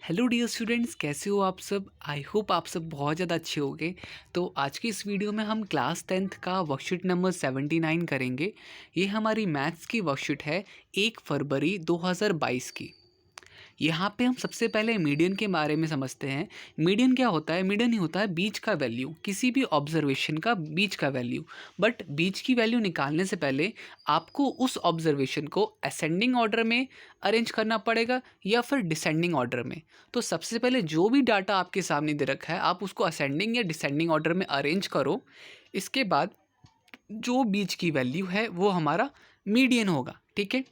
Hello dear students, कैसे हो आप सब। आई होप आप सब बहुत ज़्यादा अच्छे होंगे। तो आज की इस वीडियो में हम क्लास 10th का वर्कशीट नंबर 79 करेंगे। ये हमारी मैथ्स की वर्कशीट है 1 फरवरी 2022 की। यहाँ पे हम सबसे पहले मीडियन के बारे में समझते हैं। मीडियन क्या होता है? मीडियन ही होता है बीच का वैल्यू, किसी भी ऑब्जर्वेशन का बीच का वैल्यू। बट बीच की वैल्यू निकालने से पहले आपको उस ऑब्जर्वेशन को असेंडिंग ऑर्डर में अरेंज करना पड़ेगा या फिर डिसेंडिंग ऑर्डर में। तो सबसे पहले जो भी डाटा आपके सामने दे रखा है आप उसको असेंडिंग या डिसेंडिंग ऑर्डर में अरेंज करो। इसके बाद जो बीच की वैल्यू है वो हमारा मीडियन होगा। ठीक है।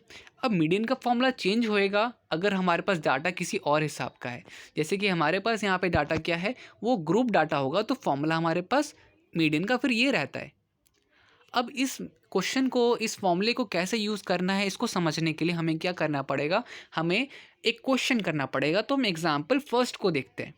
अब मीडियन का फॉर्मूला चेंज होएगा अगर हमारे पास डाटा किसी और हिसाब का है। जैसे कि हमारे पास यहाँ पे डाटा क्या है, वो ग्रुप डाटा होगा, तो फॉर्मूला हमारे पास मीडियन का फिर ये रहता है। अब इस क्वेश्चन को, इस फॉर्मूले को कैसे यूज़ करना है इसको समझने के लिए हमें क्या करना पड़ेगा, हमें एक क्वेश्चन करना पड़ेगा। तो हम एग्जाम्पल फर्स्ट को देखते हैं।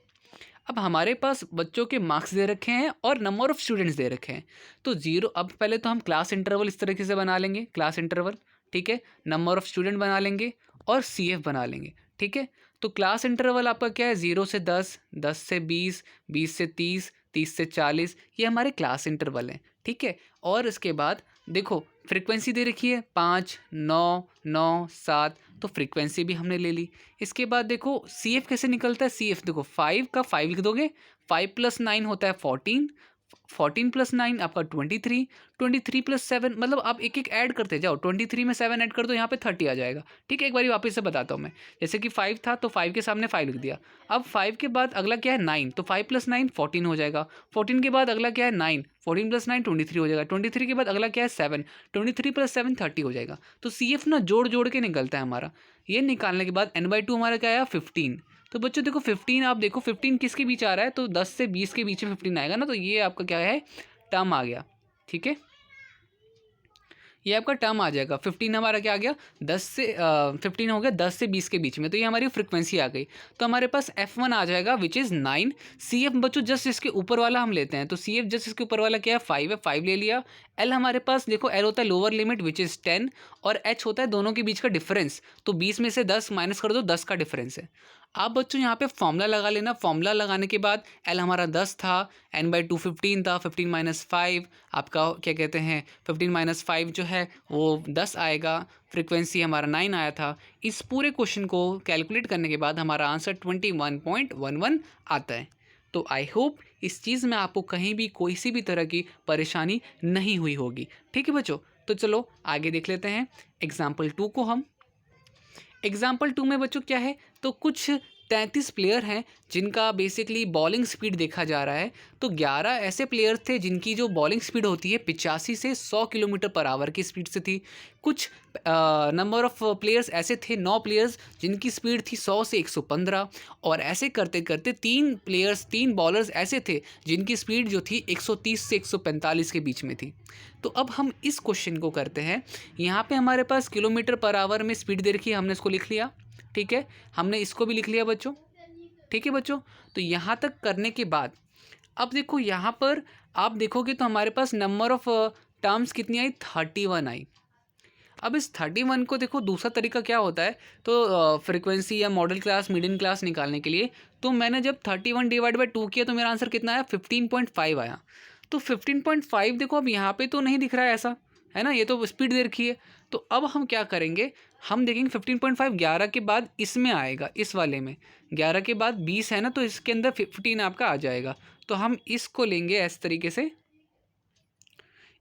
अब हमारे पास बच्चों के मार्क्स दे रखे हैं और नंबर ऑफ़ स्टूडेंट्स दे रखे हैं। तो जीरो, अब पहले तो हम क्लास इंटरवल इस तरीके से बना लेंगे, क्लास इंटरवल। ठीक है। नंबर ऑफ़ स्टूडेंट बना लेंगे और सीएफ बना लेंगे। ठीक है। तो क्लास इंटरवल आपका क्या है? 0 से 10, 10 से 20, 20 से 30, 30 से 40, ये हमारे क्लास इंटरवल हैं। ठीक है। और इसके बाद देखो फ्रीक्वेंसी दे रखी है 5, 9, 9, 7, तो फ्रीक्वेंसी भी हमने ले ली। इसके बाद देखो सी एफ कैसे निकलता है। सी एफ देखो 5 का 5 लिख दोगे, 5 + 9 होता है 14, 14 + 9 आपका 23, 23 + 7 मतलब आप एक एक ऐड करते जाओ, 23 में 7 ऐड कर दो, यहाँ पे 30 आ जाएगा। ठीक है। एक बार वापस से बताता हूँ मैं। जैसे कि 5 था तो 5 के सामने 5 लिख दिया। अब 5 के बाद अगला क्या है? 9, तो 5 + 9 14 हो जाएगा। 14 के बाद अगला क्या है? 9, 14 + 9 23 हो जाएगा। 23 के बाद अगला क्या है? 7, 23 + 7 30 हो जाएगा। तो सी एफ ना जोड़ जोड़ के निकलता है हमारा। ये निकालने के बाद n/2 हमारा क्या आया? 15। तो बच्चों देखो 15, आप देखो 15 किसके बीच आ रहा है, तो 10 से 20 के बीच में 15 आएगा ना, तो ये आपका क्या है? टर्म आ गया। ठीक है। ये आपका टर्म आ जाएगा। 15 हमारा क्या आ गया? 10 से 15 हो गया 10 से 20 के बीच में, तो ये हमारी फ्रिक्वेंसी आ गई। तो हमारे पास F1 आ जाएगा विच इज़ 9। सी एफ बच्चों जस्ट इसके ऊपर वाला हम लेते हैं, तो सी एफ जस्ट इसके ऊपर वाला क्या है? 5 है, 5 ले लिया। एल हमारे पास देखो एल होता है लोअर लिमिट विच इज़ 10, और एच होता है दोनों के बीच का डिफरेंस, तो 20 में से 10 माइनस कर दो, 10 का डिफरेंस है। आप बच्चों यहाँ पे फॉर्मूला लगा लेना। फॉर्मूला लगाने के बाद एल हमारा 10 था, n/2 15 था, 15 - 5 आपका क्या कहते हैं, 15 - 5 जो है वो 10 आएगा। फ्रीक्वेंसी हमारा 9 आया था। इस पूरे क्वेश्चन को कैलकुलेट करने के बाद हमारा आंसर 21.11 आता है। तो आई होप इस चीज़ में आपको कहीं भी कोई सी भी तरह की परेशानी नहीं हुई होगी। ठीक है बच्चों, तो चलो आगे देख लेते हैं एग्जाम्पल 2 को हम। एग्जाम्पल 2 में बच्चों क्या है, तो कुछ 33 प्लेयर हैं जिनका बेसिकली बॉलिंग स्पीड देखा जा रहा है। तो 11 ऐसे प्लेयर थे जिनकी जो बॉलिंग स्पीड होती है 85 से 100 किलोमीटर पर आवर की स्पीड से थी। कुछ नंबर ऑफ प्लेयर्स ऐसे थे, 9 प्लेयर्स जिनकी स्पीड थी 100 से 115, और ऐसे करते करते 3 बॉलर्स ऐसे थे जिनकी स्पीड जो थी 130 से 145 के बीच में थी। तो अब हम इस क्वेश्चन को करते हैं। यहाँ पे हमारे पास किलोमीटर पर आवर में स्पीड दे रखी है, हमने इसको लिख लिया। ठीक है। हमने इसको भी लिख लिया बच्चों। ठीक है बच्चों, तो यहाँ तक करने के बाद अब देखो यहाँ पर आप देखोगे तो हमारे पास नंबर ऑफ टर्म्स कितनी आई? 31 आई। अब इस 31 को देखो, दूसरा तरीका क्या होता है, तो फ्रीक्वेंसी या मॉडल क्लास मीडियन क्लास निकालने के लिए, तो मैंने जब 31 / 2 किया तो मेरा आंसर कितना आया? 15.5 आया। तो 15.5 देखो अब यहाँ पे तो नहीं दिख रहा है ऐसा, है ना, ये तो स्पीड दे रखी है। तो अब हम क्या करेंगे, हम देखेंगे 15.5 11 के बाद इसमें आएगा, इस वाले में 11 के बाद 20 है ना, तो इसके अंदर 15 आपका आ जाएगा। तो हम इसको लेंगे इस तरीके से,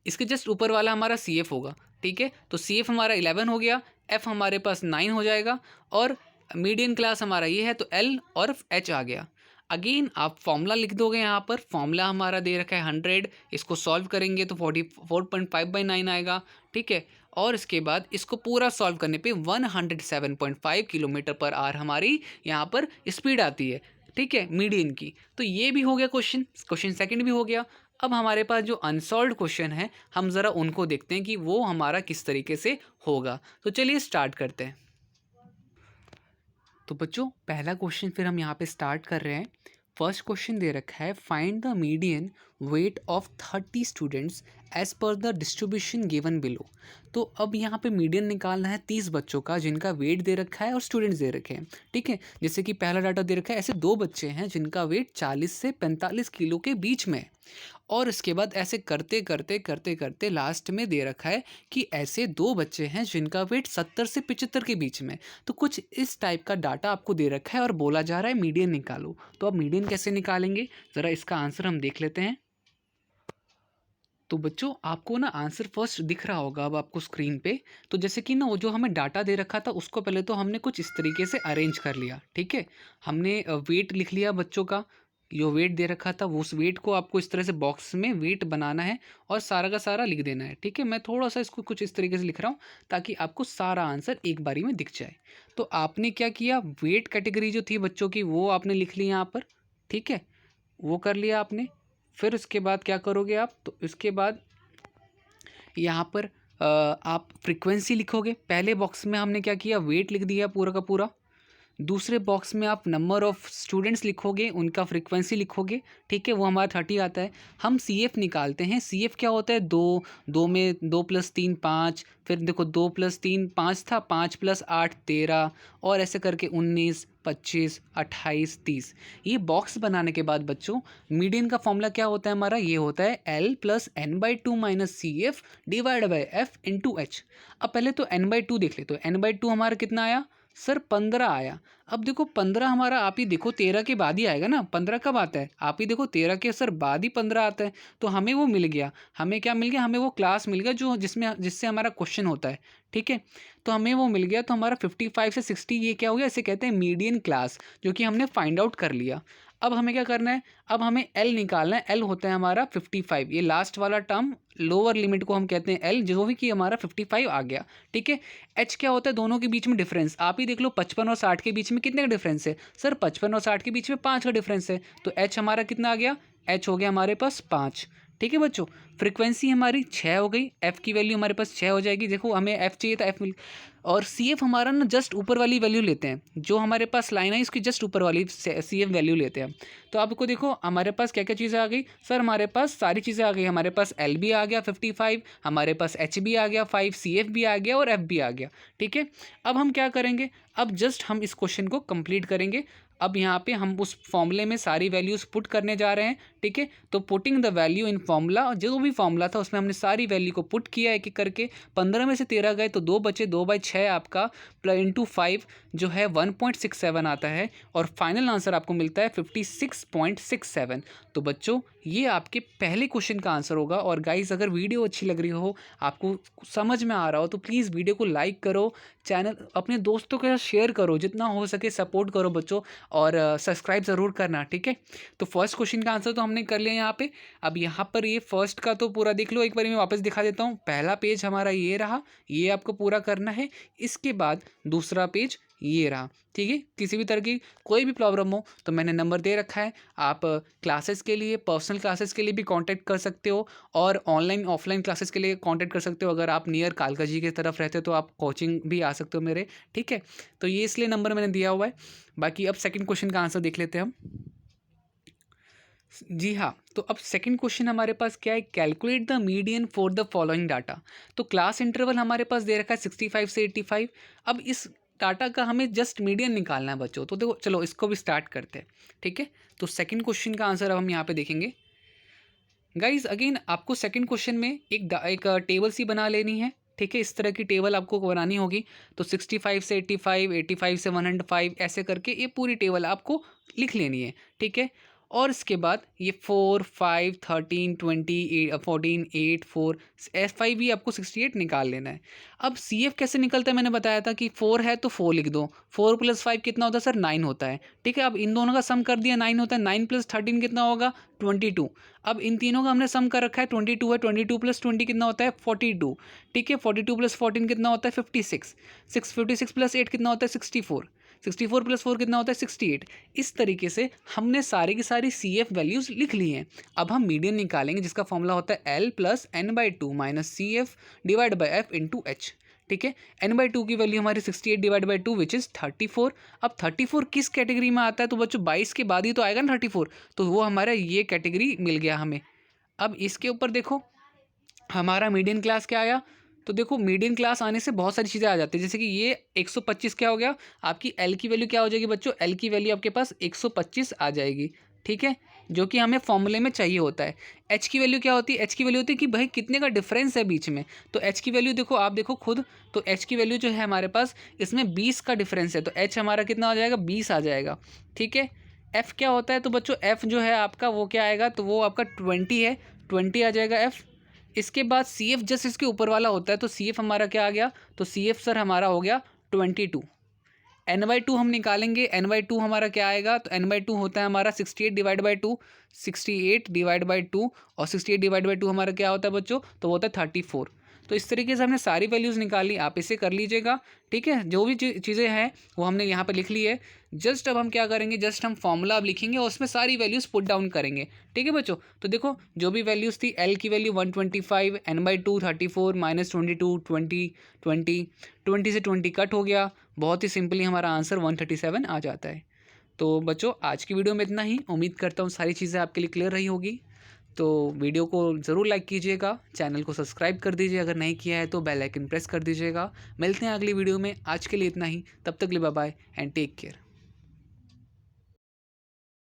इसके जस्ट ऊपर वाला हमारा सी एफ होगा। ठीक है। तो सी एफ हमारा 11 हो गया, एफ हमारे पास 9 हो जाएगा, और मीडियन क्लास हमारा ये है, तो एल और एच आ गया। अगेन आप फॉर्मूला लिख दोगे यहाँ पर। फॉर्मूला हमारा दे रखा है 100, इसको सॉल्व करेंगे तो 44.5/9 आएगा। ठीक है। और इसके बाद इसको पूरा सॉल्व करने पे 107.5 किलोमीटर पर आवर हमारी यहाँ पर स्पीड आती है। ठीक है, मीडियन की। तो ये भी हो गया क्वेश्चन सेकंड भी हो गया। अब हमारे पास जो अनसॉल्व्ड क्वेश्चन है हम ज़रा उनको देखते हैं कि वो हमारा किस तरीके से होगा। तो चलिए स्टार्ट करते हैं। तो बच्चों पहला क्वेश्चन फिर हम यहाँ पे स्टार्ट कर रहे हैं। फर्स्ट क्वेश्चन दे रखा है, find the median weight of 30 students as per the distribution given below. तो अब यहाँ पे मीडियन निकालना है 30 बच्चों का जिनका वेट दे रखा है और स्टूडेंट्स दे रखे हैं। ठीक है, जैसे कि पहला डाटा दे रखा है, ऐसे 2 बच्चे हैं जिनका वेट 40 से 45 किलो के बीच में है, और इसके बाद ऐसे करते करते करते करते लास्ट में दे रखा है कि ऐसे 2 बच्चे हैं जिनका वेट 70 से 75 के बीच में। तो कुछ इस टाइप का डाटा आपको दे रखा है और बोला जा रहा है मीडियन निकालो। तो अब मीडियन कैसे निकालेंगे, ज़रा इसका आंसर हम देख लेते हैं। तो बच्चों आपको ना आंसर फर्स्ट दिख रहा होगा अब आपको स्क्रीन पे। तो जैसे कि ना वो जो हमें डाटा दे रखा था उसको पहले तो हमने कुछ इस तरीके से अरेंज कर लिया। ठीक है, हमने वेट लिख लिया बच्चों का, जो वेट दे रखा था वो उस वेट को आपको इस तरह से बॉक्स में वेट बनाना है और सारा का सारा लिख देना है। ठीक है, मैं थोड़ा सा इसको कुछ इस तरीके से लिख रहा हूँ ताकि आपको सारा आंसर एक बारी में दिख जाए। तो आपने क्या किया, वेट कैटेगरी जो थी बच्चों की वो आपने लिख ली यहाँ पर। ठीक है, वो कर लिया आपने। फिर उसके बाद क्या करोगे आप, तो इसके बाद यहाँ पर आप फ्रीक्वेंसी लिखोगे। पहले बॉक्स में हमने क्या किया, वेट लिख दिया पूरा का पूरा। दूसरे बॉक्स में आप नंबर ऑफ़ स्टूडेंट्स लिखोगे, उनका फ्रीक्वेंसी लिखोगे। ठीक है, वो हमारा 30 आता है। हम CF निकालते हैं। CF क्या होता है, 2 2 में 2 + 3 5, फिर देखो 2 + 3 5 था, 5 + 8 13, और ऐसे करके 19 25 28 30। ये बॉक्स बनाने के बाद बच्चों मीडियन का फॉर्मूला क्या होता है हमारा, ये होता है L + n/2 - CF / F × H। अब पहले तो n/2 देख ले, तो n/2 हमारा कितना आया सर, 15 आया। अब देखो 15 हमारा आप ही देखो 13 के बाद ही आएगा ना, 15 कब आता है, आप ही देखो 13 के सर बाद ही 15 आता है। तो हमें वो मिल गया, हमें क्या मिल गया, हमें वो क्लास मिल गया जो जिससे हमारा क्वेश्चन होता है। ठीक है, तो हमें वो मिल गया। तो हमारा 55 से 60 ये क्या हो गया, इसे कहते हैं मीडियन क्लास, जो कि हमने फाइंड आउट कर लिया। अब हमें क्या करना है, अब हमें L निकालना है। L होता है हमारा 55, ये लास्ट वाला टर्म लोअर लिमिट को हम कहते हैं L, जो भी कि हमारा 55 आ गया। ठीक है, H क्या होता है, दोनों के बीच में डिफरेंस। आप ही देख लो 55 और 60 के बीच में कितने का डिफरेंस है सर, 55 और 60 के बीच में 5 का डिफरेंस है। तो H हमारा कितना आ गया, H हो गया हमारे पास 5। ठीक है बच्चों, फ्रीक्वेंसी हमारी 6 हो गई। F की वैल्यू हमारे पास 6 हो जाएगी। देखो हमें F चाहिए था, F मिल। और CF हमारा ना जस्ट ऊपर वाली वैल्यू लेते हैं, जो हमारे पास लाइन है इसकी जस्ट ऊपर वाली CF वैल्यू लेते हैं। तो आपको देखो हमारे पास क्या क्या चीज़ें आ गई सर, हमारे पास सारी चीज़ें आ गई। हमारे पास L भी आ गया 55, हमारे पास H भी आ गया 5, CF भी आ गया और F भी आ गया। ठीक है, अब हम क्या करेंगे, अब जस्ट हम इस क्वेश्चन को कंप्लीट करेंगे। अब यहाँ पे हम उस फॉर्मूले में सारी वैल्यूज़ पुट करने जा रहे हैं। ठीक है, तो putting the value in formula, जो भी फॉर्मूला था उसमें हमने सारी वैल्यू को पुट किया एक एक करके। 15 में से 13 गए तो 2 बचे, 2/6 आपका × 5 जो है 1.67 आता है, और फाइनल आंसर आपको मिलता है 56.67। तो बच्चों ये आपके पहले क्वेश्चन का आंसर होगा। और गाइस अगर वीडियो अच्छी लग रही हो, आपको समझ में आ रहा हो, तो प्लीज़ वीडियो को लाइक करो, चैनल अपने दोस्तों के साथ शेयर करो, जितना हो सके सपोर्ट करो बच्चों, और सब्सक्राइब ज़रूर करना। ठीक है, तो फर्स्ट क्वेश्चन का आंसर तो हमने कर लिया यहाँ पे। अब यहाँ पर ये फर्स्ट का तो पूरा देख लो, एक बार मैं वापस दिखा देता हूँ। पहला पेज हमारा ये रहा, ये आपको पूरा करना है। इसके बाद दूसरा पेज ये रहा। ठीक है, किसी भी तरह की कोई भी प्रॉब्लम हो तो मैंने नंबर दे रखा है, आप क्लासेस के लिए, पर्सनल क्लासेस के लिए भी कांटेक्ट कर सकते हो, और ऑनलाइन ऑफलाइन क्लासेस के लिए कांटेक्ट कर सकते हो। अगर आप नियर कालका जी की तरफ रहते हो तो आप कोचिंग भी आ सकते हो मेरे। ठीक है, तो ये इसलिए नंबर मैंने दिया हुआ है। बाकी अब सेकंड क्वेश्चन का आंसर देख लेते हैं हम। जी हाँ, तो अब सेकंड क्वेश्चन हमारे पास क्या है, calculate the median for the following data. तो क्लास इंटरवल हमारे पास दे रखा है 65 से 85। अब इस डाटा का हमें जस्ट मीडियन निकालना है बच्चों। तो देखो चलो इसको भी स्टार्ट करते हैं। ठीक है, तो सेकंड क्वेश्चन का आंसर अब हम यहाँ पे देखेंगे। गाइज अगेन आपको सेकंड क्वेश्चन में एक टेबल सी बना लेनी है। ठीक है, इस तरह की टेबल आपको बनानी होगी। तो 65 से 85, 85 से 105, ऐसे करके ये पूरी टेबल आपको लिख लेनी है। ठीक है, और इसके बाद ये 4 5 13 20 14 8 4 F5 भी आपको 68 निकाल लेना है। अब CF कैसे निकलता है, मैंने बताया था कि 4 है तो 4 लिख दो। 4 + 5 कितना होता है सर, 9 होता है। ठीक है, अब इन दोनों का सम कर दिया, 9 होता है। 9 + 13 कितना होगा, 22। अब इन तीनों का हमने सम कर रखा है, 22 है। 22 + 20 कितना होता है, 42। ठीक है, 42 + 14 कितना होता है, 56। 56 + 8 कितना होता है, 64। 64 + 4 कितना होता है, 68। इस तरीके से हमने सारी की सारी CF वैल्यूज़ लिख ली हैं। अब हम मीडियन निकालेंगे, जिसका फॉर्मूला होता है L + n/2 - CF / F × H। ठीक है। n/2 की वैल्यू हमारी 68 डिवाइड बाई 2 विच इज़ 34। अब 34 किस कैटेगरी में आता है, तो बच्चों 22 के बाद ही तो आएगा ना 34, तो वो हमारा ये कैटेगरी मिल गया हमें। अब इसके ऊपर देखो हमारा मीडियन क्लास क्या आया, तो देखो मीडियन क्लास आने से बहुत सारी चीज़ें आ जाती है, जैसे कि ये 125 क्या हो गया, आपकी एल की वैल्यू क्या हो जाएगी बच्चों, एल की वैल्यू आपके पास 125 आ जाएगी, ठीक है, जो कि हमें फॉर्मूले में चाहिए होता है। एच की वैल्यू क्या होती है, एच की वैल्यू होती है कि भाई कितने का डिफरेंस है बीच में, तो एच की वैल्यू देखो, आप देखो खुद, तो एच की वैल्यू जो है हमारे पास इसमें 20 का डिफरेंस है, तो एच हमारा कितना आ जाएगा, 20 आ जाएगा, ठीक है। एफ़ क्या होता है, तो बच्चों एफ़ जो है आपका वो क्या आएगा, तो वो आपका 20 है, 20 आ जाएगा एफ़। इसके बाद सी एफ जस्ट इसके ऊपर वाला होता है, तो सी एफ हमारा क्या आ गया, तो सी एफ सर हमारा हो गया 22। n/2 हम निकालेंगे, n/2 हमारा क्या आएगा, तो n/2 होता है हमारा 68 डिवाइड बाई 2, 68 डिवाइड बाई 2, और 68 डिवाइड बाई 2 हमारा क्या होता है बच्चों, तो वो होता है 34। तो इस तरीके से हमने सारी वैल्यूज़ निकाली, आप इसे कर लीजिएगा, ठीक है। जो भी चीज़ें हैं वो हमने यहाँ पे लिख ली है। जस्ट अब हम क्या करेंगे, जस्ट हम फॉर्मूला अब लिखेंगे और उसमें सारी वैल्यूज़ पुट डाउन करेंगे, ठीक है बच्चों। तो देखो जो भी वैल्यूज़ थी, एल की वैल्यू 125, n/2 34, -22 20, 20 से 20 कट हो गया, बहुत ही सिंपली हमारा आंसर 137 आ जाता है। तो बच्चों आज की वीडियो में इतना ही, उम्मीद करता हूँ सारी चीज़ें आपके लिए क्लियर रही होगी। तो वीडियो को ज़रूर लाइक कीजिएगा, चैनल को सब्सक्राइब कर दीजिए अगर नहीं किया है तो, बेल आइकन प्रेस कर दीजिएगा। मिलते हैं अगली वीडियो में, आज के लिए इतना ही, तब तक के लिए bye bye and take care.